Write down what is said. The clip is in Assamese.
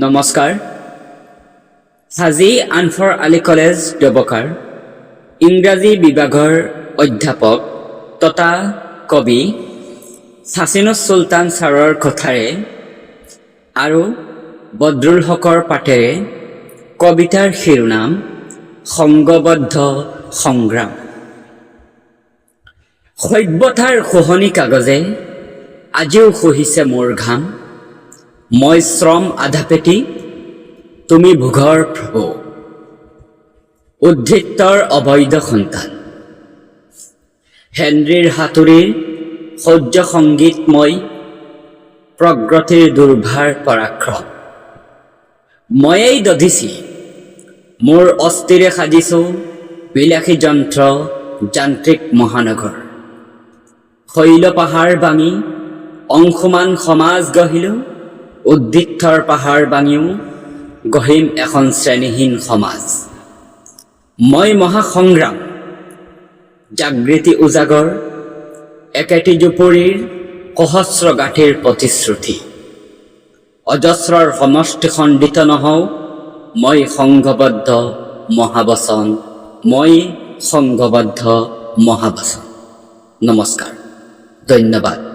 নমস্কাৰ। হাজী আনফৰ আলী কলেজ দেৱকাৰ ইংৰাজী বিভাগৰ অধ্যাপক তথা কবি ছাছিনুছ চুলতান ছাৰৰ কথাৰে আৰু বদৰুল হকৰ পাঠেৰে কবিতাৰ শিৰোনাম সংঘবদ্ধ সংগ্ৰাম। সভ্যতাৰ খোহনি কাগজে আজিও সহিছে মোৰ ঘাম। মই শ্ৰম আধাপেটি, তুমি ভোগৰ প্ৰভু। উদ্ধৃত্তৰ অবৈধ সন্তান হেনৰীৰ হাতুৰীৰ সৌৰ্য সংগীতময় প্ৰগতিৰ দুৰ্ভাৰ পৰাক্ৰম। ময়েই দধিছি মোৰ অস্থিৰে সাজিছো বিলাসী যন্ত্ৰ যান্ত্ৰিক মহানগৰ। শৈল পাহাৰ ভাঙি অংশুমান সমাজ গঢ়িলো, উদ্ধৃত্তৰ পাহাৰ ভাঙিও গঢ়িম এখন শ্ৰেণীহীন সমাজ। মই মহাসংগ্ৰাম জাগৃতি উজাগৰ, একেটি জুপুৰীৰ সহস্ৰ গাঁঠিৰ প্ৰতিশ্ৰুতি। অজস্ৰৰ সমষ্টি খণ্ডিত নহওঁ, মই সংঘবদ্ধ মহাবচন, মই সংঘবদ্ধ মহাবচন। নমস্কাৰ, ধন্যবাদ।